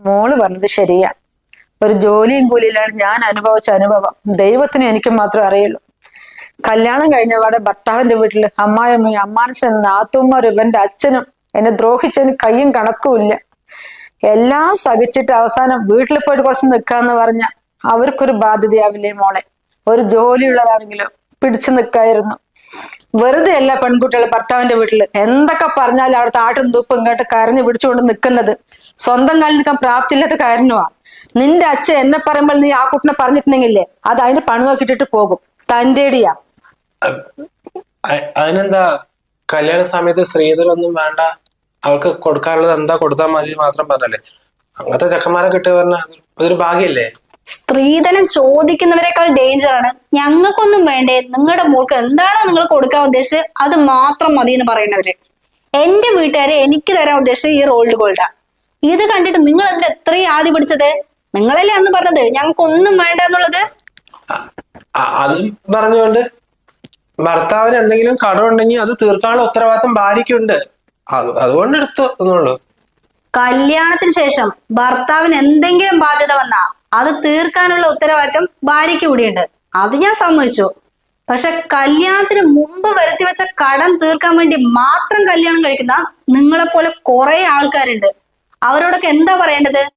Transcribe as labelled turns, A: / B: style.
A: മോള് പറഞ്ഞത് ശരിയാ. ഒരു ജോലിയും കൂലിയിലാണ് ഞാൻ അനുഭവിച്ച അനുഭവം ദൈവത്തിനും എനിക്കും മാത്രമേ അറിയുള്ളൂ. കല്യാണം കഴിഞ്ഞപാടെ ഭർത്താവിന്റെ വീട്ടില് അമ്മായിയമ്മയും അമ്മാനച്ഛനും നാത്തൂന്മാരും ഇവന്റെ അച്ഛനും എന്നെ ദ്രോഹിച്ചതിന് കയ്യും കണക്കുമില്ല. എല്ലാം സഹിച്ചിട്ട് അവസാനം വീട്ടിൽ പോയിട്ട് കുറച്ച് നിൽക്കാന്ന് പറഞ്ഞ അവർക്കൊരു ബാധ്യതയാവില്ലേ മോളെ? ഒരു ജോലിയുള്ളതാണെങ്കിലും പിടിച്ചു നിൽക്കായിരുന്നു. വെറുതെ അല്ല പെൺകുട്ടികൾ ഭർത്താവിന്റെ വീട്ടില് എന്തൊക്കെ പറഞ്ഞാലും അവിടുത്തെ ആട്ടും തൂപ്പും ഇങ്ങോട്ട് കരഞ്ഞു പിടിച്ചുകൊണ്ട് നിൽക്കുന്നത്. സ്വന്തം കാലിൽ നിൽക്കാൻ പ്രാപ്തിയില്ലാത്ത കാരണമാ. നിന്റെ അച്ഛൻ എന്നെ പറയുമ്പോൾ നീ ആ കുട്ടിനെ പറഞ്ഞിട്ടുണ്ടെങ്കിലേ അത് അതിന് പണി നോക്കിട്ടിട്ട് പോകും. തന്റേടിയാ.
B: അതിനെന്താ, കല്യാണ സമയത്ത് സ്ത്രീധനൊന്നും വേണ്ട, അവൾക്ക് കൊടുക്കാനുള്ളത് എന്താ കൊടുത്താൽ മതി മാത്രം പറഞ്ഞല്ലേ. അങ്ങനത്തെ ചെക്കന്മാരെ കിട്ടുക പറഞ്ഞാൽ അതൊരു ഭാഗ്യല്ലേ?
C: സ്ത്രീധനം ചോദിക്കുന്നവരെക്കാൾ ഡേഞ്ചറാണ് ഞങ്ങൾക്കൊന്നും വേണ്ടേ, നിങ്ങളുടെ മോൾക്ക് എന്താണോ നിങ്ങൾ കൊടുക്കാൻ ഉദ്ദേശിച്ചത് അത് മാത്രം മതി എന്ന് പറയുന്നവര്. എന്റെ വീട്ടുകാരെ എനിക്ക് തരാൻ ഉദ്ദേശിച്ചത് ഈ റോൾഡ് ഗോൾഡാ. ഇത് കണ്ടിട്ട് നിങ്ങൾ അതിൽ എത്രയും ആദ്യം പിടിച്ചത്? നിങ്ങളല്ലേ അന്ന് പറഞ്ഞത് ഞങ്ങൾക്കൊന്നും വേണ്ട എന്നുള്ളത്?
B: അതും പറഞ്ഞുകൊണ്ട് ഭർത്താവിന് എന്തെങ്കിലും കടമുണ്ടെങ്കിൽ അത് തീർക്കാനുള്ള ഉത്തരവാദിത്തം ഭാര്യയ്ക്കുണ്ട്. അതുകൊണ്ട് എടുത്തു എന്നുള്ളൂ.
C: കല്യാണത്തിന് ശേഷം ഭർത്താവിന് എന്തെങ്കിലും ബാധ്യത വന്നാ അത് തീർക്കാനുള്ള ഉത്തരവാദിത്തം ഭാര്യയ്ക്ക് കൂടിയുണ്ട്. അത് ഞാൻ സമ്മതിച്ചു. പക്ഷെ കല്യാണത്തിന് മുമ്പ് വരുത്തി വെച്ച കടം തീർക്കാൻ വേണ്ടി മാത്രം കല്യാണം കഴിക്കുന്ന നിങ്ങളെ പോലെ കുറെ ആൾക്കാരുണ്ട്. അവരോടൊക്കെ എന്താ പറയേണ്ടത്?